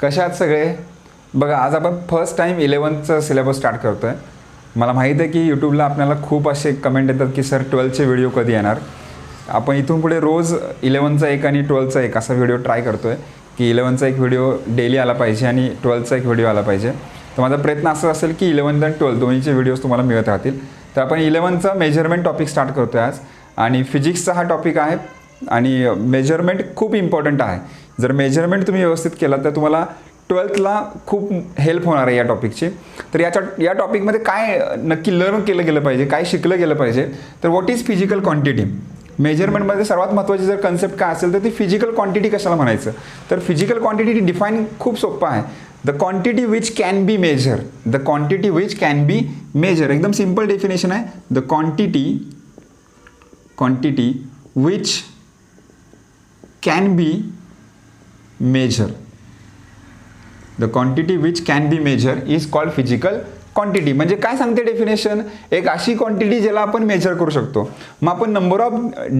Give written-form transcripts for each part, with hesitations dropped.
कशा आहात सगळे? बघा, आज आपण first time 11th syllabus start करतो आहे. मला माहीत आहे की यूट्यूबला आपल्याला खूप असे कमेंट येतात की सर 12चे व्हिडिओ कधी येणार. आपण इथून पुढे रोज 11चा एक आणि 12चा एक असा व्हिडिओ ट्राय करतो आहे की 11चा एक व्हिडिओ डेली आला पाहिजे आणि 12चा एक व्हिडिओ आला पाहिजे. तर माझा प्रयत्न असा असेल की 11th आणि 12th दोन्हीचे व्हिडिओज तुम्हाला मिळत राहतील. तर आपण 11चा मेजरमेंट टॉपिक स्टार्ट करतो आहे आज, आणि फिजिक्सचा हा टॉपिक आहे आणि मेजरमेंट खूप इम्पॉर्टंट आहे. जर मेजरमेंट तुम्ही व्यवस्थित केला तर तुम्हाला 12thला खूप हेल्प होणार आहे या टॉपिकची. तर या टॉपिकमध्ये काय नक्की लर्न केलं गेलं पाहिजे, काय शिकलं गेलं पाहिजे. तर व्हॉट इज फिजिकल क्वांटिटी. मेजरमेंटमध्ये सर्वात महत्त्वाची जर कन्सेप्ट काय असेल तर ती फिजिकल क्वांटिटी कशाला म्हणायचं. तर फिजिकल क्वांटिटी डिफाईन खूप सोपं आहे. The quantity which can be measure. The quantity which can be measure, एकदम सिम्पल डेफिनेशन आहे. The quantity which can be measure. The quantity which can be measure is called physical quantity. म्हणजे काय सांगते definition, एक अशी quantity ज्याला आपण major करू शकतो. मग आपण number of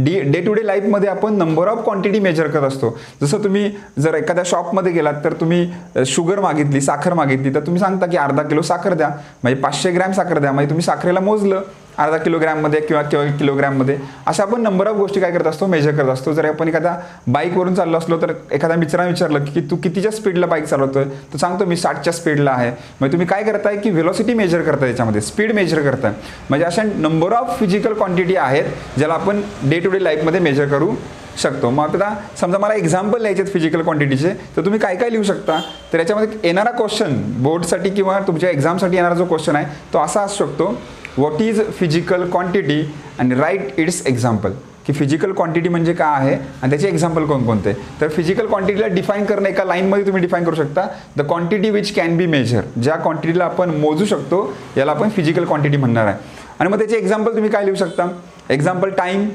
day to day लाईफमध्ये आपण नंबर ऑफ क्वांटिटी मेजर करत असतो. जसं तुम्ही जर एखाद्या शॉपमध्ये गेलात तर तुम्ही शुगर मागितली, साखर मागितली, तर तुम्ही सांगता की अर्धा किलो साखर द्या, म्हणजे 500 ग्रॅम साखर द्या. म्हणजे तुम्ही साखरेला मोजलं अर्धा किलोग्रॅममध्ये किंवा किलोग्रॅममध्ये. अशा आपण नंबर ऑफ गोष्टी काय करत असतो, मेजर करत असतो. जर आपण एखाद्या बाईकवरून चाललो असलो तर एखाद्या मित्राने विचारलं की तू कितीच्या स्पीडला बाईक चालवतोय, तर सांगतो मी 60च्या स्पीडला आहे. म्हणजे तुम्ही काय करताय की व्हेलॉसिटी मेजर करताय, त्याच्यामध्ये स्पीड मेजर करताय. म्हणजे अशा नंबर ऑफ फिजिकल क्वांटिटी आहेत ज्याला आपण डे टू डे लाईफमध्ये मेजर करू शकतो. मग आता समजा मला एक्झाम्पल लिहायचे आहेत फिजिकल क्वांटिटीचे, तर तुम्ही काय काय लिहू शकता. तर याच्यामध्ये येणारा क्वेश्चन बोर्डसाठी किंवा तुमच्या एक्झामसाठी येणारा जो क्वेश्चन आहे तो असा असू शकतो, व्हॉट इज फिजिकल क्वांटिटी आणि राईट इट्स एक्झाम्पल. की फिजिकल क्वांटिटी म्हणजे काय आहे आणि त्याचे एक्झाम्पल कोणकोणते. तर फिजिकल क्वांटिटीला डिफाईन करणं एका लाईनमध्ये तुम्ही डिफाईन करू शकता. The quantity which can be measure, ज्या क्वांटिटीला आपण मोजू शकतो याला आपण फिजिकल क्वांटिटी म्हणणार आहे. आणि मग त्याचे एक्झाम्पल तुम्ही काय लिहू शकता. एक्झाम्पल टाईम,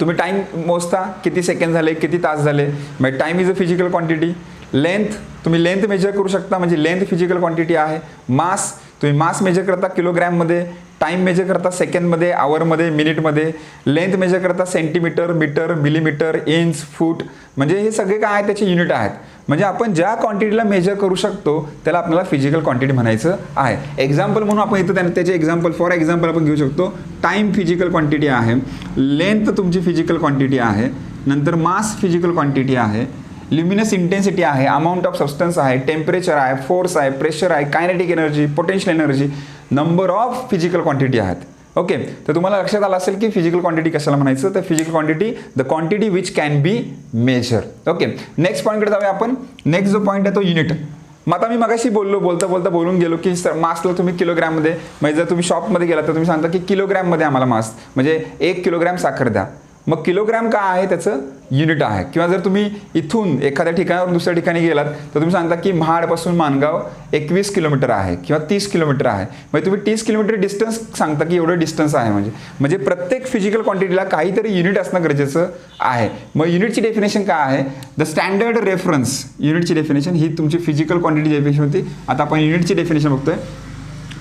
तुम्ही टाईम मोजता, किती सेकंड झाले, किती तास झाले, म्हणजे time is a physical quantity. Length, तुम्ही लेंथ मेजर करू शकता, म्हणजे लेंथ फिजिकल क्वांटिटी आहे. मास, तुम्ही मास मेजर करता किलोग्रॅममध्ये. टाईम मेजर करता सेकंडमध्ये, आवरमध्ये, मिनिटमध्ये. लेंथ मेजर करता सेंटीमीटर, मीटर, मिलीमीटर, इंच, फूट. म्हणजे हे सगळे काय आहेत त्याचे युनिट आहेत. म्हणजे आपण ज्या क्वांटिटीला मेजर करू शकतो त्याला आपल्याला फिजिकल क्वांटिटी म्हणायचं आहे. एक्झाम्पल म्हणून आपण इथं त्याचे एक्झाम्पल, फॉर एक्झाम्पल आपण घेऊ शकतो. टाईम फिजिकल क्वांटिटी आहे, लेंथ तुमची फिजिकल क्वांटिटी आहे, नंतर मास फिजिकल क्वांटिटी आहे, ल्युमिनस इंटेन्सिटी आहे, अमाऊंट ऑफ सबस्टन्स आहे, टेम्परेचर आहे, फोर्स आहे, प्रेशर आहे, kinetic energy, potential energy. Number of physical quantity आहेत. ओके, तर तुम्हाला लक्षात आलं असेल की फिजिकल क्वांटिटी कशाला म्हणायचं. तर physical quantity, the quantity which can be measure. Okay, next पॉईंटकडे जाऊया आपण. नेक्स्ट जो पॉईंट आहे तो युनिट. मग आता मी मगाशी बोलता बोलून गेलो की मासला तुम्ही किलोग्रॅममध्ये, म्हणजे जर तुम्ही शॉपमध्ये गेला तर तुम्ही सांगता की किलोग्रॅममध्ये आम्हाला मास, म्हणजे 1 किलोग्रॅम साखर द्या. मग किलोग्रॅम काय आहे त्याचं युनिट आहे. किंवा जर तुम्ही इथून एखाद्या ठिकाणावरून दुसऱ्या ठिकाणी गेलात तर तुम्ही सांगता की महाडपासून माणगाव 21 किलोमीटर आहे किंवा 30 किलोमीटर आहे. म्हणजे तुम्ही 30 किलोमीटर डिस्टन्स सांगता की एवढं डिस्टन्स आहे. म्हणजे प्रत्येक फिजिकल क्वांटिटीला काहीतरी युनिट असणं गरजेचं आहे. मग युनिटची डेफिनेशन काय आहे. द स्टँडर्ड रेफरन्स, युनिटची डेफिनेशन ही तुमची फिजिकल क्वांटिटी डेफिनेशन होती. आता आपण युनिटची डेफिनेशन बघतोय.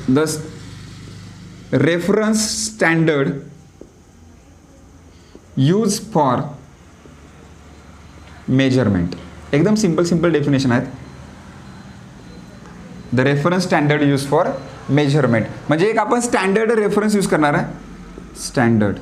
The reference standard use for measurement. एकदम सिंपल डेफिनेशन आहेत. The reference standard use for measurement म्हणजे एक आपण स्टँडर्ड रेफरन्स यूज करणार आहे. स्टँडर्ड,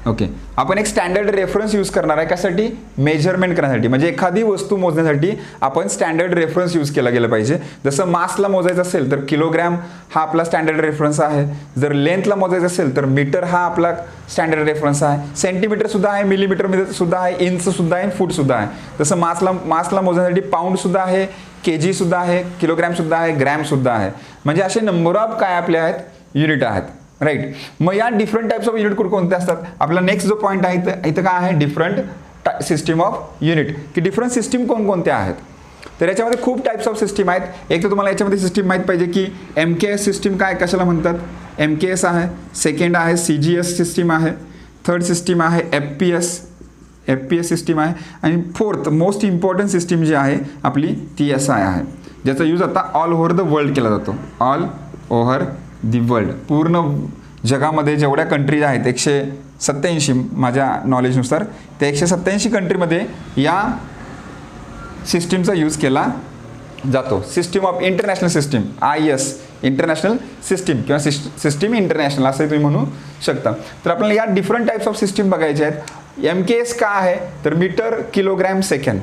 ओके, आपण एक स्टँडर्ड रेफरन्स यूज करणार आहे. कशासाठी, मेजरमेंट करण्यासाठी. म्हणजे एखादी वस्तू मोजण्यासाठी आपण स्टँडर्ड रेफरन्स यूज केला गेला पाहिजे. जसं मासला मोजायचं असेल तर किलोग्रॅम हा आपला स्टँडर्ड रेफरन्स आहे. जर लेंथला मोजायचं असेल तर मीटर हा आपला स्टँडर्ड रेफरन्स आहे. सेंटीमीटर सुद्धा आहे, मिलीमीटर सुद्धा आहे, इंच सुद्धा आहे, फूट सुद्धा आहे. जसं मासला मोजण्यासाठी पाऊंड सुद्धा आहे, केजी सुद्धा आहे, किलोग्रॅम सुद्धा आहे, ग्रॅम सुद्धा आहे. म्हणजे असे नंबर ऑफ काय आपले आहेत, युनिट आहेत. राईट. मग या डिफरंट टाइप्स ऑफ युनिट कोणते असतात. आपला नेक्स्ट जो पॉईंट आहे इथं काय आहे, डिफरंट सिस्टीम ऑफ युनिट. की डिफरंट सिस्टीम कोणकोणत्या आहेत. तर याच्यामध्ये खूप टाइप्स ऑफ सिस्टीम आहेत. एक तर तुम्हाला याच्यामध्ये सिस्टीम माहीत पाहिजे की MKS सिस्टीम काय कशाला म्हणतात. MKS आहे, सेकंड आहे CGS सिस्टीम आहे, थर्ड सिस्टीम आहे FPS सिस्टीम आहे, आणि फोर्थ मोस्ट इम्पॉर्टंट सिस्टीम जी आहे आपली ती SI आहे, ज्याचा यूज आता ऑल ओव्हर द वर्ल्ड केला जातो. ऑल ओव्हर दी वर्ल्ड, पूर्ण जगामध्ये जेवढ्या कंट्रीज आहेत 187 माझ्या नॉलेजनुसार, त्या 187 कंट्रीमध्ये या सिस्टीमचा यूज केला जातो. System of international system, IS international system किंवा सिस्टीम इंटरनॅशनल असं तुम्ही म्हणू शकता. तर आपल्याला या डिफरंट टाइप्स ऑफ सिस्टीम बघायचे आहेत. MKS का आहे तर मीटर किलोग्रॅम सेकंड,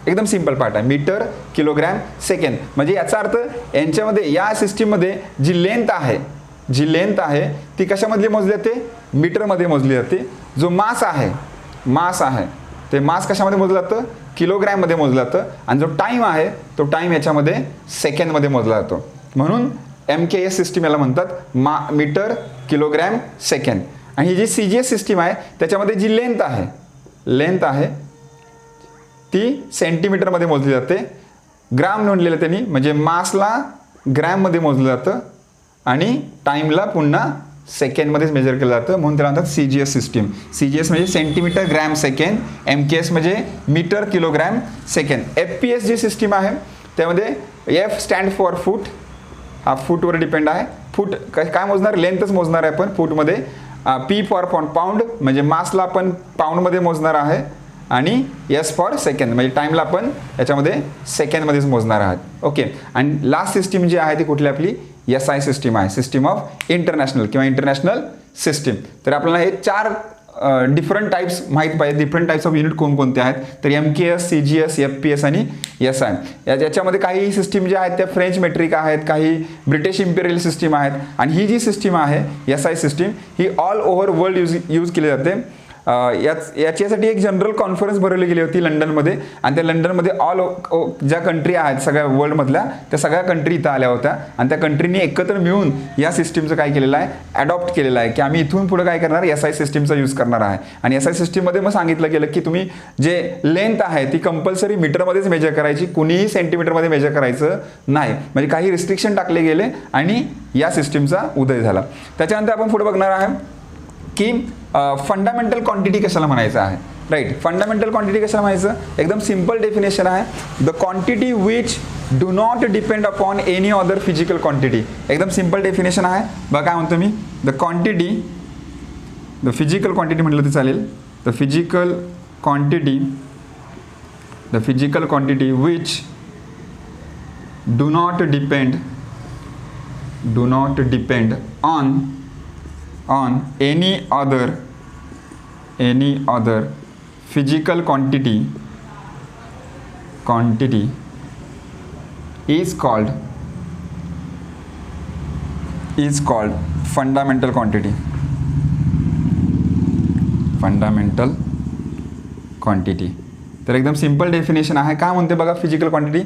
एकदम सिंपल पार्ट आहे, मीटर किलोग्रॅम सेकंड. म्हणजे याचा अर्थ यांच्यामध्ये या सिस्टीममध्ये जी लेंथ आहे ती कशामधली मोजली जाते, मीटरमध्ये मोजली जाते. जो मास आहे ते मास कशामध्ये मोजलं जातं, किलोग्रॅममध्ये मोजलं जातं. आणि जो टाईम आहे तो टाईम याच्यामध्ये सेकंडमध्ये मोजला जातो. म्हणून MKS सिस्टीम याला म्हणतात मीटर किलोग्रॅम सेकंड. आणि ही जी CGS सिस्टीम आहे त्याच्यामध्ये जी लेंथ आहे ती सेंटीमीटरमध्ये मोजली जाते. ग्राम नोंदलेलं त्यांनी, म्हणजे मासला ग्रॅममध्ये मोजलं जातं आणि टाईमला पुन्हा सेकंडमध्येच मेजर केलं जातं. म्हणून त्याला म्हणतात CGS सिस्टीम. CGS म्हणजे सेंटीमीटर ग्रॅम सेकंड, MKS म्हणजे मीटर किलोग्रॅम सेकंड. FPS जी सिस्टीम आहे त्यामध्ये F स्टँड फॉर फूट, हा फूटवर डिपेंड आहे. फूट काय मोजणार, लेंथच मोजणार आहे आपण फूटमध्ये. P फॉर पाऊंड, म्हणजे मासला आपण पाऊंडमध्ये मोजणार आहे. आणि S फॉर सेकंड, म्हणजे टाईमला आपण याच्यामध्ये सेकंडमध्येच मोजणार आहात. ओके. आणि लास्ट सिस्टीम जी आहे ती कुठली आपली SI सिस्टीम आहे, सिस्टीम ऑफ इंटरनॅशनल किंवा इंटरनॅशनल सिस्टीम. तर आपल्याला हे 4 डिफरंट टाइप्स माहीत पाहिजे. डिफरंट टाइप्स ऑफ युनिट कोणकोणते आहेत तर MKS, CGS, FPS आणि SI. याच्यामध्ये काही सिस्टीम ज्या आहेत त्या फ्रेंच मेट्रिक आहेत, काही ब्रिटिश इम्पेरियल सिस्टीम आहेत. आणि ही जी सिस्टीम आहे SI सिस्टीम ही ऑल ओव्हर वर्ल्ड यूज केली जाते. याच्यासाठी एक जनरल कॉन्फरन्स भरवली गेली होती लंडनमध्ये. आणि त्या लंडनमध्ये ज्या कंट्री आहेत सगळ्या वर्ल्डमधल्या त्या सगळ्या कंट्री इथं आल्या होत्या. आणि त्या कंट्रीनी एकत्र मिळून या सिस्टीमचं काय केलेलं आहे, ॲडॉप्ट केलेलं आहे की आम्ही इथून पुढे काय करणार, SI सिस्टीमचा यूज करणार आहे. आणि SI सिस्टीममध्ये मग सांगितलं गेलं की तुम्ही जे लेंथ आहे ती कंपल्सरी मीटरमध्येच मेजर करायची, कुणीही सेंटीमीटरमध्ये मेजर करायचं नाही. म्हणजे काही रिस्ट्रिक्शन टाकले गेले आणि या सिस्टीमचा उदय झाला. त्याच्यानंतर आपण पुढे बघणार आहे की फंडामेंटल क्वांटिटी कशाला म्हणायचं आहे. राईट, फंडामेंटल क्वांटिटी कशाला म्हणायचं, एकदम सिंपल डेफिनेशन आहे. The quantity which do not depend upon any other physical quantity. एकदम सिंपल डेफिनेशन आहे. बघा काय म्हणतो मी, the quantity, the physical quantity म्हटलं तर चालेल. The physical quantity which do not depend on any other physical quantity is called fundamental quantity. तर एकदम सिंपल डेफिनेशन आहे. काय म्हणते बघा फिजिकल क्वांटिटी,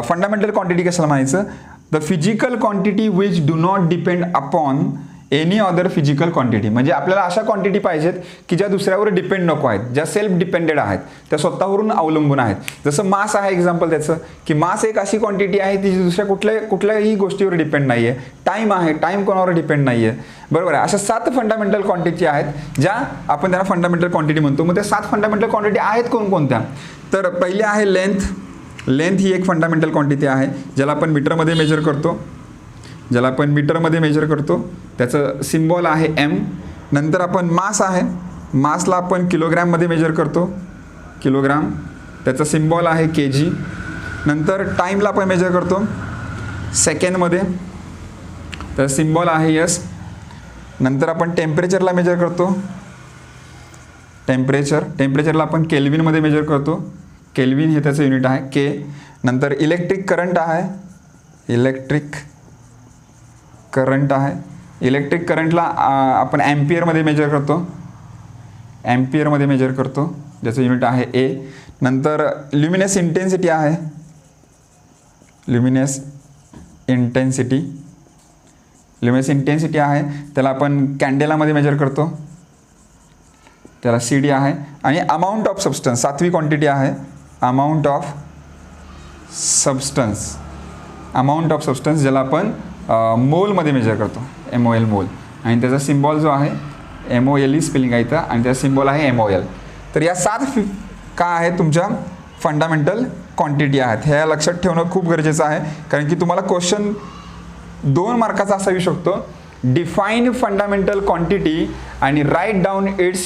फंडामेंटल क्वांटिटी कशाला म्हणायचं, the physical quantity which do not depend upon any other physical quantity. म्हणजे आपल्याला अशा क्वांटिटी पाहिजेत की ज्या दुसऱ्यावर डिपेंड नको आहेत, ज्या सेल्फ डिपेंडेड आहेत, त्या स्वतःवरून अवलंबून आहेत. जसं मास आहे एक्झाम्पल त्याचं, की मास एक अशी क्वांटिटी आहे ती दुसऱ्या कुठल्याही गोष्टीवर डिपेंड नाही आहे. टाईम आहे, टाईम कोणावर डिपेंड नाही आहे. बरोबर आहे. अशा 7 फंडामेंटल क्वांटिटी आहेत ज्या आपण त्यांना फंडामेंटल क्वांटिटी म्हणतो. मग त्या 7 फंडामेंटल क्वांटिटी आहेत कोणकोणत्या, तर पहिली आहे लेंथ ही एक फंडामेंटल क्वांटिटी आहे ज्याला आपण मीटरमध्ये मेजर करतो. त्याचं सिम्बॉल आहे M. नंतर आपण मास आहे, मासला आपण किलोग्रॅममध्ये मेजर करतो, किलोग्राम. त्याचं सिम्बॉल आहे kg. नंतर टाईमला आपण मेजर करतो सेकंडमध्ये, तर सिम्बॉल आहे S. नंतर आपण टेम्परेचरला मेजर करतो, टेम्परेचरला आपण केल्विनमध्ये मेजर करतो, केल्विन हे त्याचं युनिट आहे K. नंतर इलेक्ट्रिक करंट आहे, इलेक्ट्रिक करंटला आपण ॲम्पियरमध्ये मेजर करतो, ज्याचं युनिट आहे A. नंतर ल्युमिनस इंटेन्सिटी आहे, त्याला आपण कॅन्डेलामध्ये मेजर करतो, त्याला CD आहे. आणि अमाऊंट ऑफ सबस्टन्स 7वी क्वांटिटी आहे, अमाऊंट ऑफ सबस्टन्स ज्याला आपण मोलमध्ये मेजर करतो, MOL मोल. आणि त्याचा सिम्बॉल जो आहे MOLE स्पेलिंग आहे इथं, आणि त्याचा सिम्बॉल आहे MOL. तर या 7 काय आहे तुमच्या फंडामेंटल क्वांटिटी आहेत. हे लक्षात ठेवणं खूप गरजेचं आहे, कारण की तुम्हाला क्वेश्चन 2 मार्काचा असा येऊ शकतो, डिफाईन फंडामेंटल क्वांटिटी आणि write down its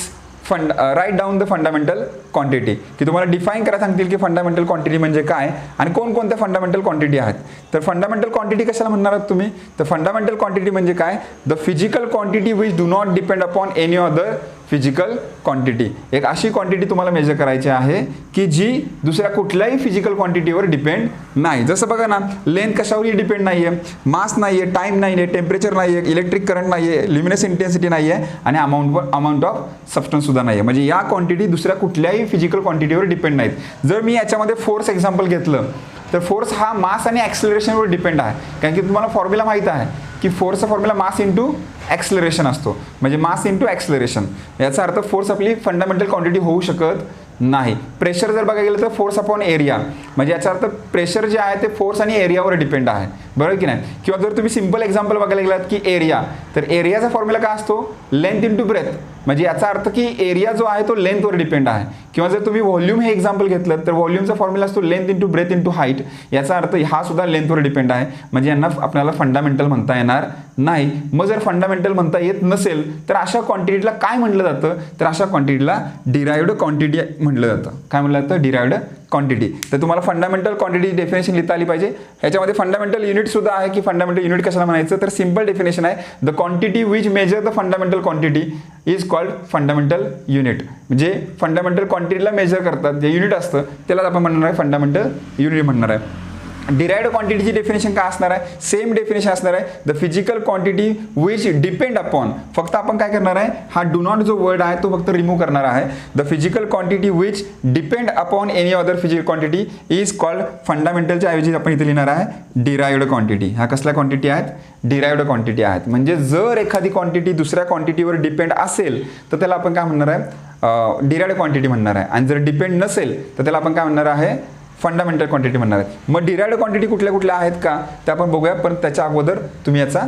write down the fundamental quantity, की तुम्हाला डिफाईन करायला सांगतील की फंडामेंटल क्वांटिटी म्हणजे काय आणि कोणकोणत्या फंडामेंटल क्वांटिटी आहेत. तर फंडामेंटल क्वांटिटी कशाला म्हणणार आहात तुम्ही, तर फंडामेंटल क्वांटिटी म्हणजे काय, the physical quantity which do not depend upon any other physical quantity. एक अशी क्वांटिटी तुम्हाला मेजर करायची आहे की जी दुसऱ्या कुठल्याही फिजिकल क्वांटिटीवर डिपेंड नाही. जसं बघा ना, लेंथ कशावरही डिपेंड नाही आहे, मास नाही आहे, टाईम नाही आहे, टेम्परेचर नाही आहे, इलेक्ट्रिक करंट नाही आहे, लिमिनेस इंटेन्सिटी नाही आहे आणि अमाऊंट ऑफ सबस्टन्स सुद्धा नाही आहे. म्हणजे या क्वांटिटी दुसऱ्या कुठल्याही फिजिकल क्वांटिटीवर डिपेंड नाहीत. जर मी याच्यामध्ये फोर्स एक्झाम्पल घेतलं तर फोर्स हा मास आणि ॲक्सिलरेशनवर डिपेंड आहे. कारण की तुम्हाला फॉर्म्युला माहीत आहे की फोर्सचा फॉर्म्युला मास इंटू ॲक्सिलरेशन असतो, म्हणजे मास इंटू ॲक्सिलरेशन. याचा अर्थ फोर्स आपली फंडामेंटल क्वांटिटी होऊ शकत नाही. प्रेशर जर बघायला गेलं तर फोर्स अपॉन एरिया, म्हणजे याचा अर्थ प्रेशर जे आहे ते फोर्स आणि एरियावर डिपेंड आहे, बरोबर की नाही. किंवा जर तुम्ही सिंपल एक्झाम्पल बघायला गेलात की एरिया, तर एरियाचा फॉर्म्युला काय असतो, लेंथ इंटू ब्रेथ, म्हणजे याचा अर्थ की एरिया जो आहे तो लेंथवर डिपेंड आहे. किंवा जर तुम्ही व्हॉल्यूम हे एक्झाम्पल घेतलं तर व्हॉल्यूमचा फॉर्म्युला असतो length into breadth into height, याचा अर्थ हा सुद्धा लेंथवर डिपेंड आहे. म्हणजे यांना आपल्याला फंडामेंटल म्हणता येणार नाही. मग जर फंडामेंटल म्हणता येत नसेल तर अशा क्वांटिटीला काय म्हटलं जातं, तर अशा क्वांटिटीला डिराइव्ड क्वांटिटी म्हटलं जातं. काय म्हटलं जातं, डिराइव्ड क्वांटिटी. तर तुम्हाला फंडामेंटल क्वांटिटी डेफिनेशन लिहिता आली पाहिजे. ह्याच्यामध्ये फंडामेंटल युनिट सुद्धा आहे की फंडामेंटल युनिट कशाला म्हणायचं, तर सिंपल डेफिनेशन आहे, the quantity which measure the fundamental quantity is called fundamental unit. म्हणजे फंडामेंटल क्वांटिटीला मेजर करतात जे युनिट असतं त्यालाच आपण म्हणणार आहे फंडामेंटल युनिट म्हणणार आहे. डिराइव्ड क्वांटिटीची डेफिनेशन काय असणार आहे, सेम डेफिनेशन असणार आहे, the physical quantity which depend upon. फक्त आपण काय करणार आहे, हा डू नॉट जो वर्ड आहे तो फक्त रिमूव्ह करणार आहे. The physical quantity which depend upon any other physical quantity is called फंडामेंटलच्या ऐवजी आपण इथे लिहिणार आहे डिराइव्ड क्वांटिटी. ह्या कसल्या क्वांटिटी आहेत, डिराइव्ड क्वांटिटी आहेत. म्हणजे जर एखादी क्वांटिटी दुसऱ्या क्वांटिटीवर डिपेंड असेल तर त्याला आपण काय म्हणणार आहे, डिराइव्ड क्वांटिटी म्हणणार आहे. आणि जर डिपेंड नसेल तर त्याला आपण काय म्हणणार आहे, फंडामेंटल क्वांटिटी म्हणणार आहेत. मग डिराइव्ड क्वांटिटी कुठल्या कुठल्या आहेत का ते आपण बघूया, पण त्याच्या अगोदर तुम्ही याचा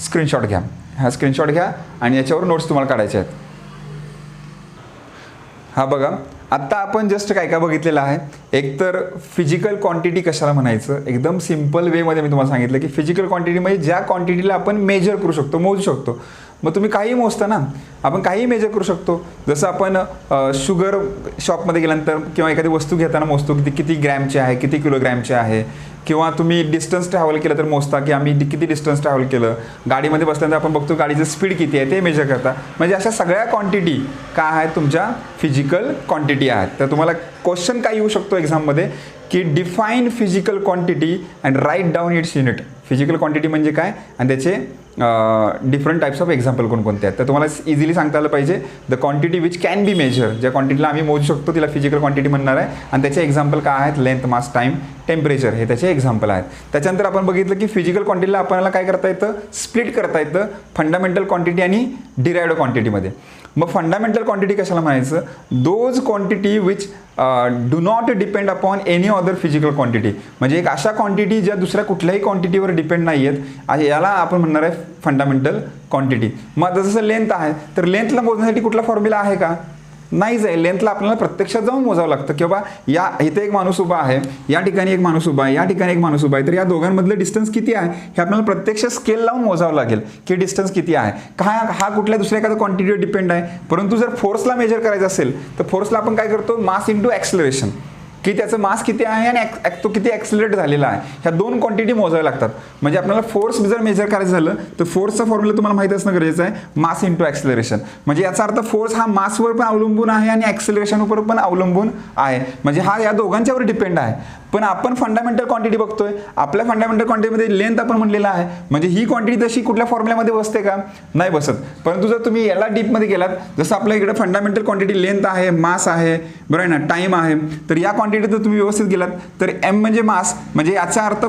स्क्रीनशॉट घ्या. हा स्क्रीनशॉट घ्या आणि याच्यावर नोट्स तुम्हाला काढायचे आहेत. हा बघा, आत्ता आपण जस्ट काय काय बघितलेलं आहे. एक तर फिजिकल क्वांटिटी कशाला म्हणायचं, एकदम सिंपल वेमध्ये मी तुम्हाला सांगितलं की फिजिकल क्वांटिटी म्हणजे ज्या क्वांटिटीला आपण मेजर करू शकतो, मोजू शकतो. मग तुम्ही काहीही मोजता ना, आपण काहीही मेजर करू शकतो. जसं आपण शुगर शॉपमध्ये गेल्यानंतर किंवा एखादी वस्तू घेताना मोजतो की किती ग्रॅमची आहे, किती किलोग्रॅमची आहे. किंवा तुम्ही डिस्टन्स ट्रॅव्हल केलं तर मोजता की आम्ही किती डिस्टन्स ट्रॅव्हल केलं. गाडीमध्ये बसल्यानंतर आपण बघतो गाडीचं स्पीड किती आहे ते मेजर करता. म्हणजे अशा सगळ्या क्वांटिटी काय आहेत, तुमच्या फिजिकल क्वांटिटी आहेत. तर तुम्हाला क्वेश्चन काय येऊ शकतो एक्झाममध्ये की define physical quantity and write down its unit. Physical quantity म्हणजे काय आणि त्याचे डिफरंट टाइप्स ऑफ एक्झाम्पल कोणकोणते आहेत. तर तुम्हाला इझिली सांगता आलं पाहिजे, the quantity which can be measure, ज्या क्वांटिटीला आम्ही मोजू शकतो तिला फिजिकल क्वांटिटी म्हणणार आहे. आणि त्याचे एक्झाम्पल काय आहेत, लेंथ, मास, टाईम, टेम्परेचर हे त्याचे एक्झाम्पल आहेत. त्याच्यानंतर आपण बघितलं की फिजिकल क्वांटिटीला आपल्याला काय करता येतं, स्प्लिट करता येतं फंडामेंटल क्वांटिटी आणि डिराइव्ड क्वांटिटीमध्ये. मग फंडामेंटल क्वांटिटी कशाला म्हणायचं, those quantity which do not depend upon any other physical quantity. म्हणजे एक अशा क्वांटिटी ज्या दुसऱ्या कुठल्याही क्वांटिटीवर डिपेंड नाही आहेत, याला आपण म्हणणार आहे फंडामेंटल क्वांटिटी. मग जसं लेंथ आहे तर लेंथला मोजण्यासाठी कुठला फॉर्म्युला आहे का, नाहीच आहे. लेंथला आपल्याला प्रत्यक्षात जाऊन मोजावं लागतं की बाबा या इथे एक माणूस उभा आहे, या ठिकाणी एक माणूस उभा आहे, या ठिकाणी एक माणूस उभा आहे, तर या दोघांमधलं डिस्टन्स किती आहे हे आपल्याला प्रत्यक्ष स्केल लावून मोजावं लागेल की डिस्टन्स किती आहे. हा कुठल्या दुसऱ्या एखाद्या क्वांटिटीवर डिपेंड आहे. परंतु जर फोर्सला मेजर करायचं असेल तर फोर्सला आपण काय करतो, मास इंटू ॲक्सिलरेशन, की त्याचं मास किती आहे आणि तो किती ॲक्सिलरेट झालेला आहे. ह्या दोन क्वांटिटी मोजाव्या लागतात. म्हणजे आपल्याला फोर्स जर मेजर करायचं झालं तर फोर्सचा फॉर्म्युला तुम्हाला माहिती असणं गरजेचं आहे, मास इंटू ॲक्सिलरेशन. म्हणजे याचा अर्थ फोर्स हा मासवर पण अवलंबून आहे आणि ॲक्सिलरेशनवर पण अवलंबून आहे. म्हणजे हा या दोघांच्यावर डिपेंड आहे. पण आपण फंडामेंटल क्वांटिटी बघतोय, आपल्या फंडामेंटल क्वांटिटीमध्ये लेंथ आपण म्हणलेला आहे. म्हणजे ही क्वांटिटी तशी कुठल्या फॉर्म्युल्यामध्ये बसते का, नाही बसत. परंतु जर तुम्ही याला डीपमध्ये गेलात, जसं आपल्या इकडे फंडामेंटल क्वांटिटी लेंथ आहे, मास आहे, बरोबर आहे ना, टाईम आहे, तर या क्वांटिटीत जर तुम्ही व्यवस्थित गेलात तर एम म्हणजे मास, म्हणजे याचा अर्थ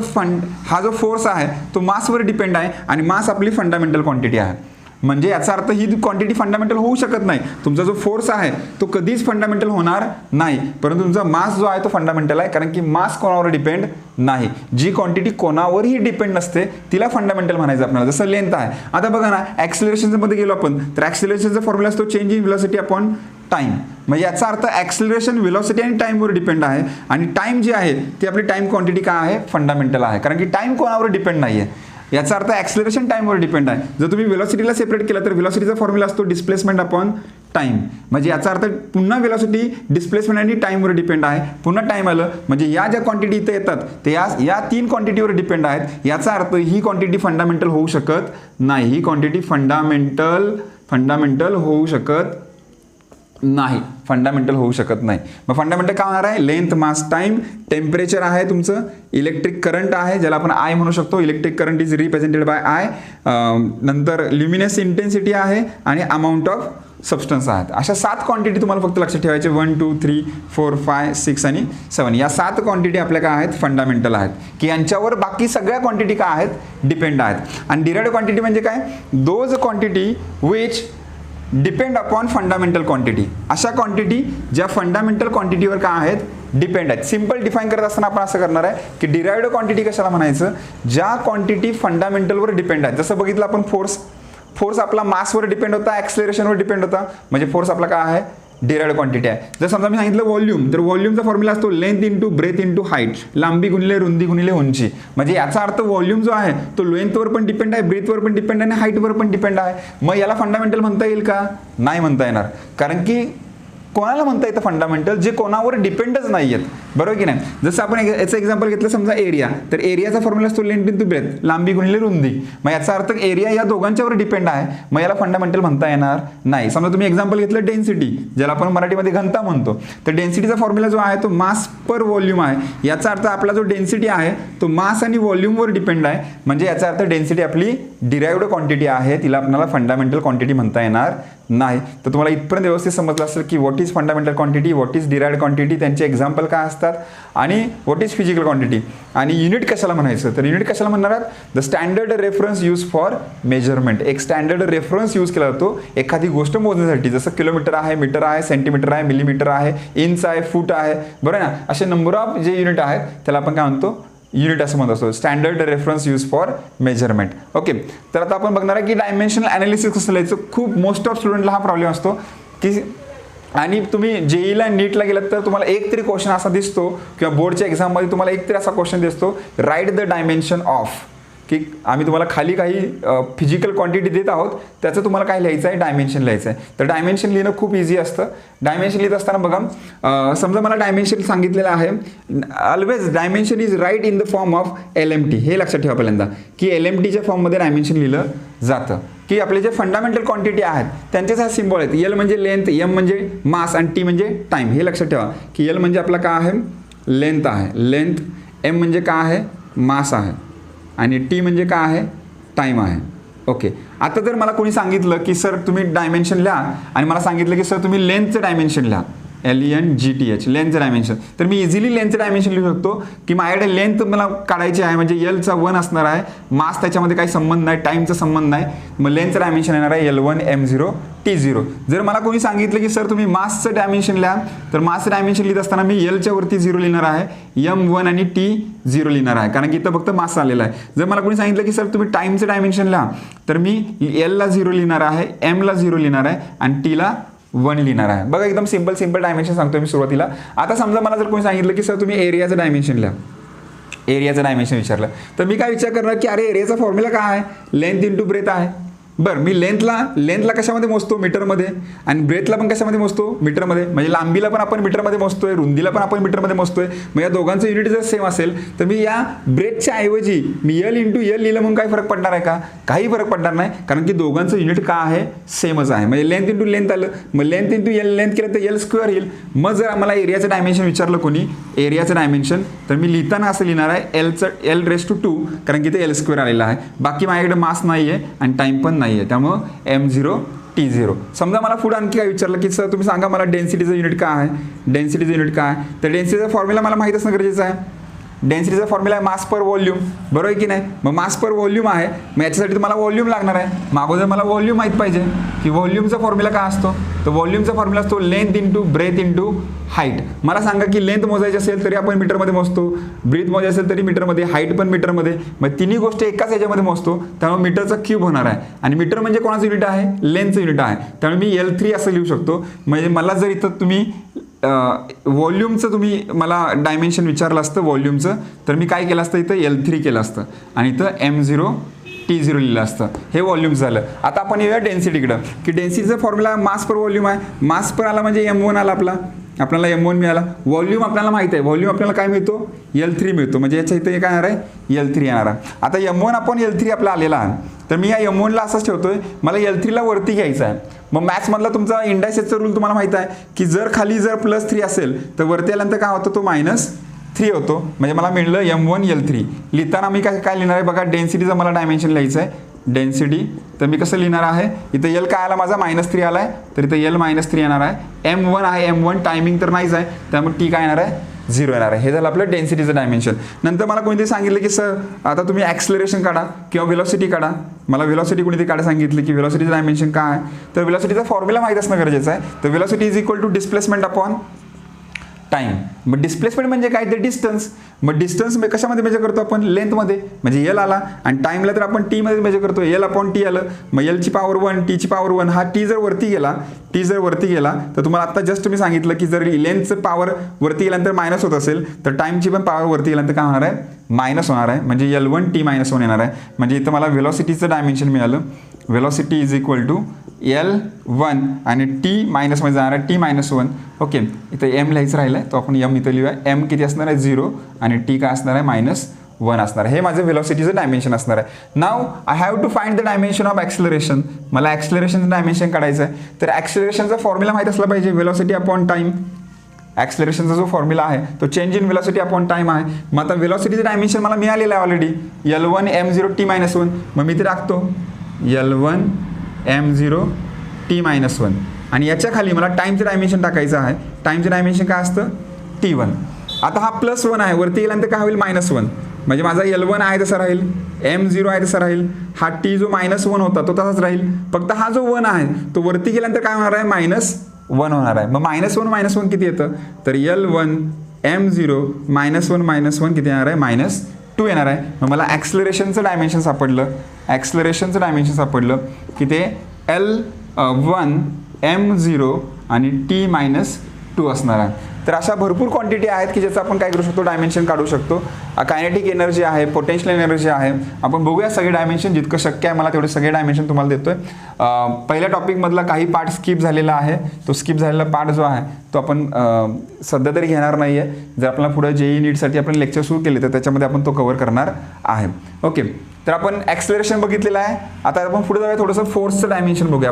हा जो फोर्स आहे तो मासवर डिपेंड आहे आणि मास आपली फंडामेंटल क्वांटिटी आहे. म्हणजे याचा अर्थ ही क्वांटिटी फंडामेंटल होऊ शकत नाही. तुमचा जो फोर्स आहे तो कधीच फंडामेंटल होणार नाही, परंतु तुमचा मास जो आहे तो फंडामेंटल आहे. कारण की मास कोणावर डिपेंड नाही. जी क्वांटिटी कोणावरही डिपेंड नसते तिला फंडामेंटल म्हणायचं आपल्याला. जसं लेंथ आहे, आता बघा ना, ॲक्सिलरेशनच्या मध्ये गेलो आपण तर ॲक्सिलरेशनचा फॉर्म्युला असतो change in velocity upon time. म्हणजे याचा अर्थ ॲक्सिलरेशन व्हेलॉसिटी आणि टाईमवर डिपेंड आहे. आणि टाईम जी आहे ती आपली टाईम क्वांटिटी काय आहे, फंडामेंटल आहे. कारण की टाईम कोणावर डिपेंड नाही आहे. याचा अर्थ ॲक्सिलरेशन टाईमवर डिपेंड आहे. जर तुम्ही व्हेलॉसिटीला सेपरेट केलं तर व्हेलॉसिटीचा फॉर्म्युला असतो डिस्प्लेसमेंट अपॉन टाईम. म्हणजे याचा अर्थ पुन्हा वेलॉसिटी डिस्प्लेसमेंट आणि टाईमवर डिपेंड आहे. पुन्हा टाईम आलं म्हणजे या ज्या क्वांटिटी इथे येतात ते या 3 क्वांटिटीवर डिपेंड आहेत. याचा अर्थ ही क्वांटिटी फंडामेंटल होऊ शकत नाही. ही क्वांटिटी फंडामेंटल होऊ शकत नाही. फंडामेंटल होऊ शकत नाही. मग फंडामेंटल काय होणार आहे? लेंथ, मास, टाइम, टेम्परेचर आहे तुमचं, इलेक्ट्रिक करंट आहे ज्याला आपण आय म्हणू शकतो. Electric current is represented by I. नंतर ल्युमिनस इंटेन्सिटी आहे आणि अमाऊंट ऑफ सबस्टन्स आहेत. अशा 7 क्वांटिटी तुम्हाला फक्त लक्षात ठेवायचे. 1 2 3 4 5 6 आणि 7 या 7 क्वांटिटी आपल्या काय आहेत? फंडामेंटल आहेत. की यांच्यावर बाकी सगळ्या क्वांटिटी काय आहेत? डिपेंड आहेत. आणि डिराइव्ड क्वांटिटी म्हणजे काय? Those quantity which depend upon fundamental quantity. अशा क्वांटिटी ज्या फंडामेंटल क्वांटिटीवर काय आहेत? डिपेंड आहेत. सिंपल डिफाईन करत असताना आपण असं करणार आहे की डिराइव्ड क्वांटिटी कशाला म्हणायचं? ज्या क्वांटिटी फंडामेंटलवर डिपेंड आहेत. जसं बघितलं आपण फोर्स आपला मासवर डिपेंड होता, ॲक्सेलरेशनवर डिपेंड होता, म्हणजे फोर्स आपला काय आहे? डिराइव्ड क्वांटिटी आहे. जर समजा मी सांगितलं व्हॉल्यूम, तर व्हॉल्यूमचा फॉर्म्युला असतो length into breadth into height. लांबी गुणिले रुंदी गुणिले उंची. म्हणजे याचा अर्थ व्हॉल्यूम जो आहे तो लेंथवर पण डिपेंड आहे, ब्रेथवर पण डिपेंड आहे आणि हाईटवर पण डिपेंड आहे. मग याला फंडामेंटल म्हणता येईल का? नाही म्हणता येणार. कारण की कोणाला म्हणता येतं फंडामेंटल? जे कोणावर डिपेंडच नाही आहेत. बरोबर की नाही? जसं आपण याचं एक्झाम्पल घेतलं समजा एरिया, तर एरियाचा फॉर्म्युला असतो लेंथ इंटू ब्रेथ, लांबी गुणिले रुंदी. मग याचा अर्थ एरिया या दोघांच्यावर डिपेंड आहे. मग याला फंडामेंटल म्हणता येणार नाही. समजा तुम्ही एक्झाम्पल घेतलं डेन्सिटी, ज्याला आपण मराठीमध्ये घनता म्हणतो, तर डेन्सिटीचा फॉर्म्युला जो आहे तो मास पर व्हॉल्यूम आहे. याचा अर्थ आपला जो डेन्सिटी आहे तो मास आणि व्हॉल्यूमवर डिपेंड आहे. म्हणजे याचा अर्थ डेन्सिटी आपली डिराइव्ड क्वांटिटी आहे, तिला आपल्याला फंडामेंटल क्वांटिटी म्हणता येणार नाही. तर तुम्हाला इथपर्यंत व्यवस्थित समजलं असेल की what is fundamental quantity, what is derived quantity, त्यांचे एक्झाम्पल काय असतात आणि व्हॉट इज फिजिकल क्वांटिटी. आणि युनिट कशाला म्हणायचं? तर युनिट कशाला म्हणणार आहात? The standard reference use for measurement. एक स्टँडर्ड रेफरन्स यूज केला जातो एखादी गोष्ट मोजण्यासाठी. जसं किलोमीटर आहे, मीटर आहे, सेंटीमीटर आहे, मिलीमीटर आहे, इंच आहे, फूट आहे. बरोबर ना? असे नंबर ऑफ जे युनिट आहेत त्याला आपण काय म्हणतो? युनिट असं म्हणत असतो. Standard reference use for measurement. Okay. तर आता आपण बघणार आहे की डायमेन्शनल ॲनालिसिस कसं लिहायचं. खूप मोस्ट ऑफ स्टुडंटला हा प्रॉब्लेम असतो की, आणि तुम्ही जेईला नीटला गेलात तर तुम्हाला एक तरी क्वेश्चन असा दिसतो किंवा बोर्डच्या एक्झाममध्ये तुम्हाला एक तरी असा क्वेश्चन दिसतो, राईट द डायमेन्शन ऑफ. की आम्ही तुम्हाला खाली काही फिजिकल क्वांटिटी देत आहोत, त्याचं तुम्हाला काय लिहायचं आहे? डायमेन्शन लिहायचं आहे. तर डायमेन्शन लिहिणं खूप इझी असतं. डायमेन्शन लिहित असताना बघा, समजा मला डायमेन्शन सांगितलेलं आहे. Always dimension is write in the form of LMT. हे लक्षात ठेवा पहिल्यांदा की LMTच्या फॉर्ममध्ये डायमेन्शन लिहिलं जातं. की आपले जे फंडामेंटल क्वांटिटी आहेत त्यांचेच हा सिम्बॉल आहेत. L म्हणजे लेंथ, M म्हणजे मास आणि T म्हणजे टाईम. हे लक्षात ठेवा की L म्हणजे आपला काय आहे? लेंथ आहे, लेंथ. M म्हणजे काय आहे? मास आहे. आणि T म्हणजे काय आहे? टाईम आहे. ओके. आता जर मला कोणी सांगितलं की सर तुम्ही डायमेन्शन लिहा आणि मला सांगितलं की सर तुम्ही लेंथचं डायमेन्शन लिहा, LENGTH, लेंथचं डायमेन्शन, तर मी इझिली लेंथचं डायमेन्शन लिहू शकतो की माझ्याकडे लेंथ मला काढायची आहे, म्हणजे Lचा 1 असणार आहे, मास त्याच्यामध्ये काही संबंध नाही, टाईमचा संबंध नाही. मग लेंथचं डायमेन्शन येणार आहे L1 M0 T0. जर मला कोणी सांगितलं की सर तुम्ही मासचं डायमेन्शन लिहा, तर मासचं डायमेन्शन लिहित असताना मी Lच्या वरती 0 लिहिणार आहे, M1 आणि T0 लिहिणार आहे, कारण की इथं फक्त मास आलेला आहे. जर मला कोणी सांगितलं की सर तुम्ही टाईमचं डायमेन्शन लिहा, तर मी Lला 0 लिहिणार आहे, Mला 0 लिहिणार आहे आणि Tला 1 लिहिणार आहे. बघा एकदम सिंपल डायमेन्शन सांगतो मी सुरुवातीला. आता समजा मला जर कोणी सांगितलं की सर तुम्ही एरियाचं डायमेन्शन लिहा, एरियाचं डायमेन्शन विचारलं, तर मी काय विचार करणार की अरे एरियाचा फॉर्म्युला काय आहे? लेंथ इंटू ब्रेथ आहे. बरं, मी लेंथला कशामध्ये मोजतो? मीटरमध्ये. आणि ब्रेथला पण कशामध्ये मोजतो? मीटरमध्ये. म्हणजे लांबीला पण आपण मीटरमध्ये मोजतोय, रुंदीला पण आपण मीटरमध्ये मोजतोय. मग या दोघांचं युनिट जर सेम असेल तर मी या ब्रेथच्या ऐवजी मी L इंटू L लिहिलं म्हणून काही फरक पडणार आहे का? काही फरक पडणार नाही, कारण की दोघांचं युनिट काय आहे? सेमच आहे. म्हणजे लेंथ इंटू लेंथ आलं, मग लेंथ इंटू L लेंथ केलं तर L स्क्वेअर येईल. मग जर मला एरियाचं डायमेन्शन विचारलं कोणी, एरियाचं डायमेन्शन, तर मी लिहिताना असं लिहिणार आहे L⁻², कारण की ते L स्क्वेअर आलेलं आहे. बाकी माझ्याकडे मास नाही आहे आणि टाईम पण नाही आहे, त्यामुळं M0 T0. समजा मला पुढे आणखी काय विचारलं की सर तुम्ही सांगा मला डेन्सिटीचं युनिट काय आहे? डेन्सिटीचं युनिट काय आहे? तर डेन्सिटीचा फॉर्म्युला मला माहीत असणं गरजेचं आहे. डेन्सिटीचा फॉर्म्युला आहे मास पर व्हॉल्यूम. बरोबर आहे की नाही? मग मास पर व्हॉल्यूम आहे, मग याच्यासाठी तुम्हाला व्हॉल्यूम लागणार आहे. मागोदर मला व्हॉल्यूम माहीत पाहिजे की व्हॉल्यूमचा फॉर्म्युला काय असतो. तर व्हॉल्यूमचा फॉर्म्युला असतो length into breadth into height. मला सांगा की लेंथ मोजायची असेल तरी आपण मीटरमध्ये मोजतो, ब्रीथ मोजायची असेल तरी मीटरमध्ये, हाईट पण मीटरमध्ये. मग तिन्ही गोष्टी एकाच याच्यामध्ये मोजतो, त्यामुळे मीटरचा क्यूब होणार आहे. आणि मीटर म्हणजे कोणाचं युनिट आहे? लेंथचं युनिट आहे. त्यामुळे मी L3 असं लिहू शकतो. म्हणजे मला जर इथं तुम्ही व्हॉल्यूमचं तुम्ही मला डायमेन्शन विचारलं असतं व्हॉल्यूमचं, तर मी काय केलं असतं? इथं L3 केलं असतं आणि इथं M0 T0 लिहिलं असतं. हे व्हॉल्यूम झालं. आता आपण येऊया डेन्सिटीकडं, की डेन्सिटीचा फॉर्म्युला मास पर व्हॉल्यूम आहे. मास पर आला म्हणजे M1 आला आपल्याला M1 मिळाला. व्हॉल्यूम आपल्याला माहित आहे, व्हॉल्यूम आपल्याला काय मिळतो, L3 मिळतो. म्हणजे याच्या इथे काय येणार आहे, L3 येणार आहे. आता M1 आपण L3 आपला आलेला आहे, तर मी या M1ला असंच ठेवतोय, मला L3ला वरती घ्यायचं आहे. मग मॅथ्समधला तुमचा इंडायसेसचा रूल तुम्हाला माहित आहे, की जर खाली जर +3 असेल तर वरती आल्यानंतर काय होतं, तो -3 होतो. म्हणजे मला मिळलं M1 L3. लिहिताना मी काय लिहिणार आहे बघा, डेन्सिटीचं मला डायमेन्शन लिहायचं आहे. डेन्सिटी तर मी कसं लिहिणार आहे, इथं L काय आला माझा -3 आला आहे, तर इथं L -3 येणार आहे. M1 आहे, M1 टायमिंग तर नाहीच आहे, त्यामुळे T काय येणार आहे, 0 येणार आहे. हे झालं आपलं डेन्सिटीचं डायमेन्शन. नंतर मला कोणीतरी सांगितलं की सर आता तुम्ही ॲक्सलरेशन काढा किंवा व्हेलॉसिटी काढा. मला व्हेलॉसिटी कोणीतरी काढा सांगितलं, की व्हेलॉसिटीचं डायमेन्शन काय आहे, तर व्हेलॉसिटीचा फॉर्म्युला माहीत असणं गरजेचं आहे. तर velocity is equal to displacement upon time. मग डिस्प्लेसमेंट म्हणजे काय, ते डिस्टन्स. मग डिस्टन्स कशामध्ये मेजर करतो आपण, लेंथमध्ये, म्हणजे L आला. आणि टाईमला तर आपण T मध्ये मेजर करतो, L अपॉन T आलं. मग L ची पॉवर 1, T ची पॉवर 1. हा T जर वरती गेला तर तुम्हाला आता जस्ट मी सांगितलं की जर लेंथचं पॉवर वरती गेल्यानंतर मायनस होत असेल तर टाईमची पण पॉवर वरती गेल्यानंतर काय होणार आहे, मायनस होणार आहे. म्हणजे L1 T -1 येणार आहे. म्हणजे इथं मला व्हेलॉसिटीचं डायमेन्शन मिळालं. Velocity is equal to L1 आणि T मायनस मध्ये जाणार आहे T-1. ओके, इथं M लिहायचं राहिलं आहे, तो आपण M इथं लिहूया. M किती असणार आहे, 0 आणि T काय असणार आहे, -1 असणार आहे. हे माझं व्हेलॉसिटीचं डायमेन्शन असणार आहे. Now I have to find the dimension of acceleration. मला ॲक्सलरेशनचं डायमेन्शन काढायचं आहे. तर ॲक्सलरेशनचा फॉर्म्युला माहीत असला पाहिजे, व्हेलॉसिटी अपॉन टाईम. ॲक्सलरेशनचा जो फॉर्म्युला आहे तो change in velocity upon time आहे. मग आता व्हेलॉसिटीचं डायमेन्शन मला मिळालेलं आहे ऑलरेडी, L1 M0 T-1. मग मी ते टाकतो L1 M0 T-1. आणि याच्या खाली मला टाईमचं डायमेन्शन टाकायचं आहे. टाईमचं डायमेन्शन काय असतं, T1. आता हा +1 आहे, वरती गेल्यानंतर काय होईल, -1. म्हणजे माझा L1 आहे तसा राहील, M0 आहे तसा राहील. हा T जो -1 होता तो तसाच राहील. फक्त हा जो 1 आहे तो वरती गेल्यानंतर काय होणार आहे, -1 होणार आहे. मग -1 किती येतं, तर L1 M0 -1 किती येणार आहे, -2 येणार आहे. मग मला ॲक्सलरेशनचं डायमेन्शन सापडलं. ॲक्सलरेशनचं डायमेन्शन सापडलं की ते L1 M0 आणि T-2 असणार आहे. तर अशा भरपूर क्वांटिटी आहेत की ज्याचं आपण काय करू शकतो, डायमेन्शन काढू शकतो. कायनेटिक एनर्जी आहे, पोटेन्शियल एनर्जी आहे. आपण बघूया सगळे डायमेन्शन, जितकं शक्य आहे मला तेवढे सगळे डायमेन्शन तुम्हाला देतोय. पहिल्या टॉपिकमधला काही पार्ट स्किप झालेला आहे. तो स्किप झालेला पार्ट जो आहे तो आपण सध्या तरी घेणार नाही आहे. जर आपल्याला पुढे JEE नीटसाठी आपण लेक्चर सुरू केले तर त्याच्यामध्ये आपण तो कव्हर करणार आहे. ओके, तर आपण ॲक्सलरेशन बघितलेलं आहे. आता आपण पुढे जाऊया, थोडंसं फोर्सचं डायमेन्शन बघूया.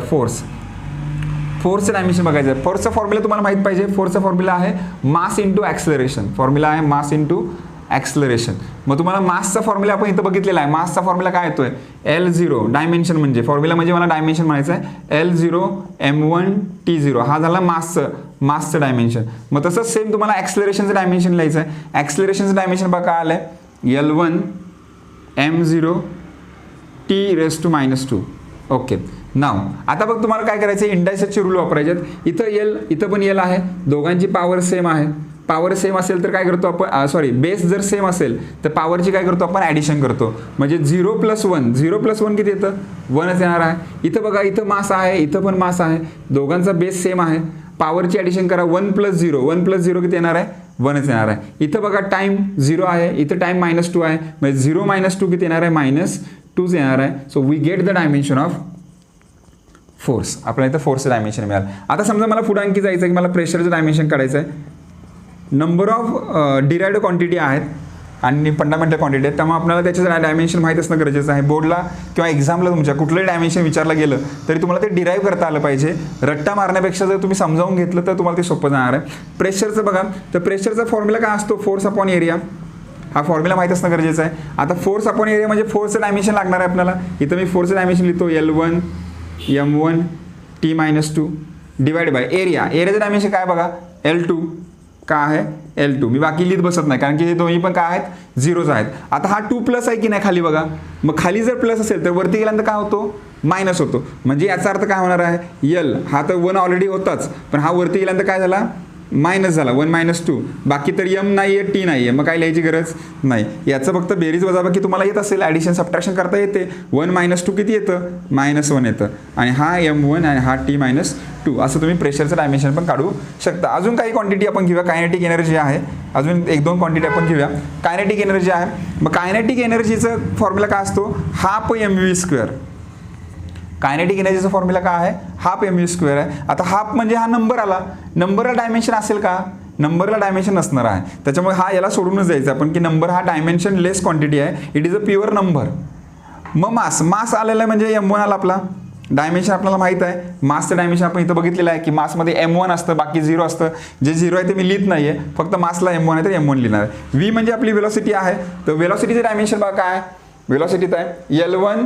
फोर्सचं डायमेन्शन बघायचं आहे. फोर्सचा फॉर्म्युला तुम्हाला माहित पाहिजे. फोर्सचा फॉर्म्युला आहे मास इंटू ॲक्सलरेशन. फॉर्म्युला आहे मास इंटू ॲक्सलरेशन. मग तुम्हाला मासचा फॉर्म्युला आपण इथं बघितलेला आहे. मासचा फॉर्म्युला काय येतोय, L0. डायमेन्शन म्हणजे फॉर्म्युला म्हणजे मला डायमेन्शन म्हणायचं आहे, L0 M1 T0. हा झाला मासचं डायमेन्शन. मग तसंच सेम तुम्हाला ॲक्सलरेशनचं डायमेन्शन लिहायचं आहे. ॲक्सलरेशनचं डायमेन्शन बघा काय आलं आहे, L1 M0 T⁻². ओके, नाव आता बघ तुम्हाला काय करायचं, इंडायसेसचे रूल वापरायचे आहेत. इथं L, इथं पण L आहे, दोघांची पॉवर सेम आहे. पॉवर सेम असेल तर काय करतो आपण, बेस जर सेम असेल तर पॉवरची काय करतो आपण, ॲडिशन करतो. म्हणजे 0 + 1 किती येतं, 1च येणार आहे. इथं बघा, इथं मास आहे, इथं पण मास आहे, दोघांचा बेस सेम आहे. पॉवरची ॲडिशन करा, 1 + 0. 1 + 0 किती येणार आहे, 1च येणार आहे. इथं बघा टाईम 0 आहे, इथं टाईम -2 आहे. म्हणजे 0 - 2 किती येणार आहे, -2 येणार आहे. So we get the dimension of force. आपल्याला इथं फोर्सचं डायमेन्शन मिळालं. आता समजा मला पुढे आणखी जायचं आहे की मला प्रेशरचं डायमेन्शन काढायचं आहे. नंबर ऑफ डिराइव्ड क्वांटिटी आहेत आणि फंडामेंटल क्वांटिटी आहेत, त्यामुळे आपल्याला त्याचं डायमेन्शन माहीत असणं गरजेचं आहे. बोर्डला किंवा एक्झामला तुमच्या कुठलंही डायमेन्शन विचारलं गेलं तरी तुम्हाला ते डिराईव्ह करता आलं पाहिजे. रट्टा मारण्यापेक्षा जर तुम्ही समजावून घेतलं तर तुम्हाला ते सोपं जाणार आहे. प्रेशरचं बघा, तर प्रेशरचा फॉर्म्युला काय असतो, फोर्स अपॉन एरिया. हा फॉर्म्युला माहीत असणं गरजेचं आहे. आता फोर्स अपॉन एरिया म्हणजे फोर्सचं डायमेन्शन लागणार आहे आपल्याला. इथं मी फोर्सचं डायमेन्शन लिहितो, L1 M1 T-2 divide by area. एरियाचं डायमेन्शन काय बघा, L2 काय आहे, L2. मी बाकी लिहित बसत नाही कारण की हे दोन्ही पण काय आहेत, 0च आहेत. आता हा 2+ आहे की नाही खाली बघा, मग खाली जर प्लस असेल तर वरती गेल्यानंतर काय होतो, मायनस होतो. म्हणजे याचा अर्थ काय होणार आहे, L हा तर 1 ऑलरेडी होताच, पण हा वरती गेल्यानंतर काय झाला, मायनस झाला, 1 - 2. बाकी तर M नाही आहे, T नाही आहे, मग काय लिहायची गरज नाही. याचं फक्त बेरीज वजाबाकी तुम्हाला येत असेल, ॲडिशन सबट्रॅक्शन करता येते. 1 - 2 किती येतं, -1 येतं. आणि हा M1 आणि हा T-2. असं तुम्ही प्रेशरचं डायमेन्शन पण काढू शकता. अजून काही क्वांटिटी आपण घेऊया. कायनेटिक एनर्जी आहे, अजून 1-2 क्वांटिटी आपण घेऊया. कायनेटिक एनर्जी आहे, मग कायनेटिक एनर्जीचा फॉर्म्युला काय असतो, हाफ mv². कायनेटिक एनर्जीचा फॉर्म्युला काय आहे, हाफ mv² आहे. आता हाफ म्हणजे हा नंबर आला, नंबरला डायमेन्शन असेल का, नंबरला डायमेन्शन नसणार आहे. त्याच्यामुळे हा याला सोडूनच द्यायचा आपण की नंबर हा डायमेन्शन लेस क्वांटिटी आहे, it is a pure number. मग मास आलेला आहे म्हणजे m1 आला आपला. डायमेन्शन आपल्याला माहीत आहे, मासचं डायमेन्शन आपण इथं बघितलेलं आहे की मासमध्ये m1 असतं, बाकी 0 असतं. जे 0 आहे ते मी लिहित नाही आहे, फक्त मासला m1 आहे तर m1 लिहिणार आहे. v म्हणजे आपली वेलॉसिटी आहे, तर वेलॉसिटीचं डायमेन्शन बघा काय आहे, वेलॉसिटीत आहे L1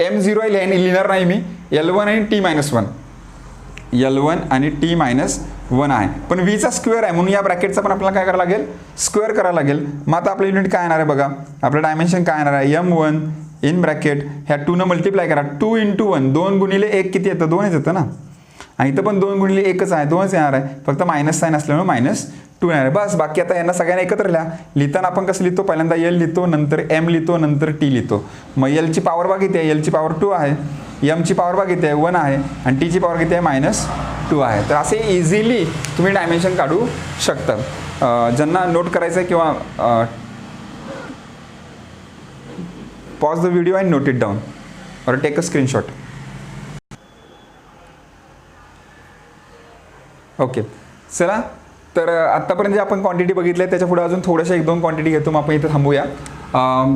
m0 आहे, लिहिणार नाही मी, L1 आणि t-1, L1 आणि t-1 आहे. पण vचा स्क्वेअर आहे म्हणून या ब्रॅकेटचा पण आपल्याला काय करावं लागेल, स्क्वेअर करावं लागेल. मग आता आपलं युनिट काय येणार आहे बघा, आपलं डायमेन्शन काय येणार आहे, m1 इन ब्रॅकेट ह्या 2 न मल्टिप्लाय करा, 2 × 1, 2 गुणिले 1 किती येतं, 2च येतं ना. आणि इथं पण 2 गुणिले 1च आहे, 2च येणार आहे, फक्त मायनस साईन असल्यामुळे -2 येणार आहे. बस बाकी आता यांना सगळ्यांना एकत्र लिहिताना आपण कसं लिहितो, पहिल्यांदा L लिहितो, नंतर m लिहितो, नंतर t लिहितो. मग L ची पॉवर बघा किती आहे, L ची पॉवर 2 आहे, m ची पॉवर बघा किती आहे 1 आहे, आणि t ची पॉवर किती आहे -2 आहे. तर असे इझिली तुम्ही डायमेन्शन काढू शकता. ज्यांना नोट करायचं आहे किंवा pause the video and note it down or take a screenshot. Okay, चला तर आत्तापर्यंत जे आपण क्वांटिटी बघितल्या त्याच्या पुढे अजून थोड्याशा 1-2 क्वांटिटी घेतो, मग आपण इथे थांबूया.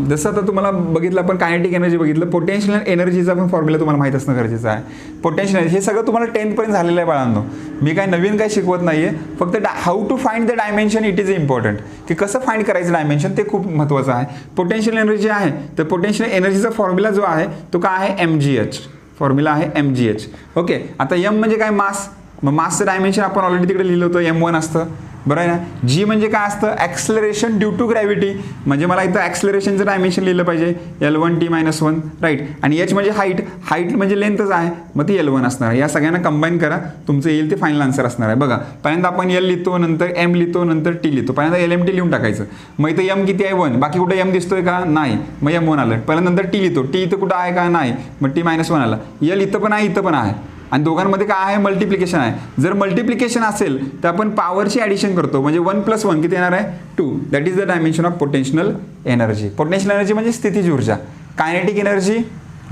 जसं आता तुम्हाला बघितलं आपण कायनेटिक एनर्जी बघितलं, पोटेन्शियल एनर्जीचा पण फॉर्म्युला तुम्हाला माहीत असणं गरजेचं आहे. पोटेन्शियल एनर्जी हे सगळं तुम्हाला 10th पर्यंत झालेलं आहे बाळांनो, मी काय नवीन काय शिकवत नाही आहे, फक्त how to find the dimension it is important, की कसं फाइंड करायचं डायमेन्शन ते खूप महत्त्वाचं आहे. पोटेन्शियल एनर्जी आहे तर पोटेन्शियल एनर्जीचा फॉर्म्युला जो आहे तो काय आहे, mgh, फॉर्म्युला आहे mgh. ओके, आता m म्हणजे काय, मास. मग मासचं डायमेन्शन आपण ऑलरेडी तिकडे लिहिलं होतं, m1 असतं, बरं आहे ना. जी म्हणजे काय असतं, ॲक्सलरेशन ड्यू टू ग्रॅव्हिटी, म्हणजे मला इथं ॲक्सलरेशनचं डायमेन्शन लिहिलं पाहिजे, L1 t-1, राईट. आणि h म्हणजे हाईट म्हणजे लेंथच आहे, मग ती L1 असणार आहे. या सगळ्यांना कंबाईन करा, तुमचं येईल ते फायनल आन्सर असणार आहे. बघा पहिल्यांदा आपण L लिहितो, नंतर m लिहितो, नंतर t लिहितो. पहिल्यांदा LMT लिहून टाकायचं, मग इथं m किती आहे 1, बाकी कुठे m दिसतोय का, नाही, मग m1 आलं. पहिल्यांदा नंतर t लिहितो, t इथं कुठं आहे का, नाही, मग t-1 आला. L इथं पण आहे, इथं पण आहे, आणि दोघांमध्ये काय आहे, मल्टिप्लिकेशन आहे. जर मल्टिप्लिकेशन असेल तर आपण पॉवरची ॲडिशन करतो, म्हणजे 1 + 1 किती येणार आहे, 2. That is the dimension of potential energy. Potential energy म्हणजे स्थितीज ऊर्जा, कायनेटिक एनर्जी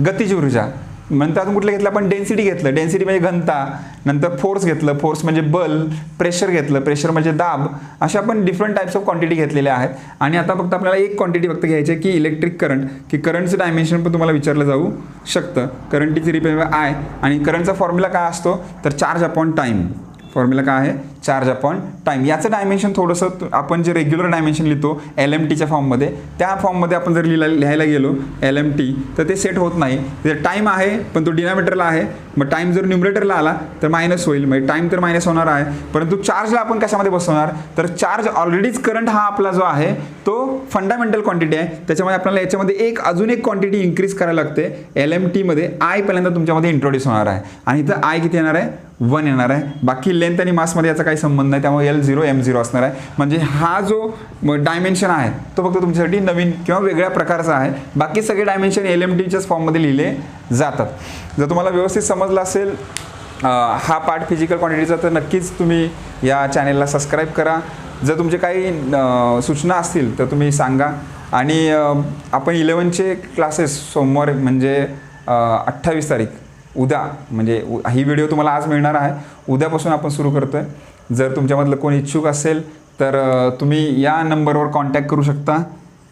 गतिज ऊर्जा. नंतर अजून कुठलं घेतलं आपण, डेन्सिटी घेतलं, डेन्सिटी म्हणजे घनता. नंतर फोर्स घेतलं, फोर्स म्हणजे बल. प्रेशर घेतलं, प्रेशर म्हणजे दाब. अशा आपण डिफरंट टाईप्स ऑफ क्वांटिटी घेतलेल्या आहेत. आणि आता फक्त आपल्याला एक क्वांटिटी फक्त घ्यायची आहे की इलेक्ट्रिक करंट, की करंटचं डायमेन्शन पण तुम्हाला विचारलं जाऊ शकतं. करंटची रिप्रेझेंट I, आणि करंटचा फॉर्म्युला काय असतो, तर चार्ज अपॉन टाईम. फॉर्म्युला काय आहे, चार्ज अपॉन टाईम. याचं डायमेन्शन थोडंसं आपण जे रेग्युलर डायमेन्शन लिहितो LMTच्या फॉर्ममध्ये, त्या फॉर्ममध्ये आपण जर लिहायला गेलो LMT तर ते सेट होत नाही. टाईम आहे पण तो डिनॉमिनेटरला आहे, मग टाईम जर न्यूमरेटरला आला तर मायनस होईल, म्हणजे टाईम तर मायनस होणार आहे. परंतु चार्जला आपण कशामध्ये बसवणार, तर चार्ज ऑलरेडीच करंट हा आपला जो आहे तो फंडामेंटल क्वांटिटी आहे, त्याच्यामुळे आपल्याला याच्यामध्ये अजून एक क्वांटिटी इन्क्रीज करायला लागते. LMTमध्ये I पहिल्यांदा तुमच्यामध्ये इंट्रोड्यूस होणार आहे, आणि इथं I किती येणार आहे, 1 येणार आहे. बाकी लेंथ आणि मासमध्ये याचा काही संबंध नाही, त्यामुळे L0 m0 असणार आहे. म्हणजे हा जो डायमेन्शन आहे तो फक्त तुमच्यासाठी नवीन किंवा वेगळ्या प्रकारचा आहे. बाकी सगळे डायमेन्शन LMTच्याच फॉर्ममध्ये लिहिले जातात. जर तुम्हाला व्यवस्थित समजलं असेल हा पार्ट फिजिकल क्वांटिटीचा, तर नक्कीच तुम्ही या चॅनेलला सबस्क्राईब करा. जर तुमचे काही सूचना असतील तर तुम्ही सांगा. आणि आपण 11चे क्लासेस सोमवार म्हणजे 28 तारीख उद्या, म्हणजे ही व्हिडिओ तुम्हाला आज मिळणार आहे, उद्यापासून आपण सुरू करतो आहे. जर तुमच्यामधलं कोणी इच्छुक असेल तर तुम्ही या नंबरवर कॉन्टॅक्ट करू शकता,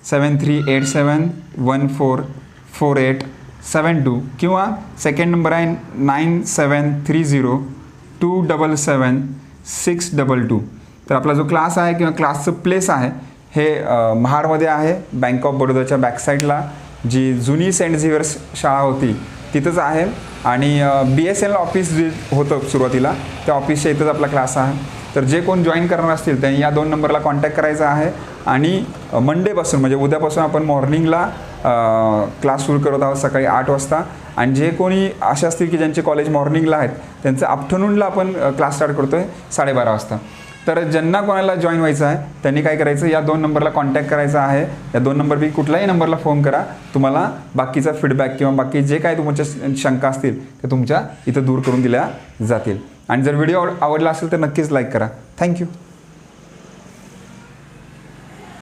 7387144872, किंवा सेकंड नंबर आहे 9730277622. तर आपला जो क्लास आहे किंवा क्लासचं प्लेस आहे हे महाडमध्ये आहे, बँक ऑफ बडोदाच्या बॅकसाईडला, जी जुनी सेंट झेवियर्स शाळा होती तिथंच आहे. आणि BSNL ऑफिस जे होतं सुरुवातीला त्या ऑफिसच्या इथंच आपला क्लास आहे. तर जे कोण जॉईन करणार असतील त्यांनी या 2 नंबरला कॉन्टॅक्ट करायचा आहे. आणि मंडेपासून म्हणजे उद्यापासून आपण मॉर्निंगला क्लास सुरू करत आहोत सकाळी 8 वाजता. आणि जे कोणी असे असतील की ज्यांचे कॉलेज मॉर्निंगला आहेत त्यांचं आफ्टरनूनला आपण क्लास स्टार्ट करतो आहे 12:30 वाजता. तर ज्यांना कोणाला जॉईन व्हायचं आहे त्यांनी काय करायचं, या 2 नंबरला कॉन्टॅक्ट करायचा आहे. या 2 नंबरपैकी कुठल्याही नंबरला फोन करा, तुम्हाला बाकीचा फीडबॅक किंवा बाकी जे काय तुमच्या शंका असतील ते तुमच्या इथं दूर करून दिल्या जातील. आणि जर व्हिडिओ आवडला असेल तर नक्कीच लाईक करा. थँक्यू.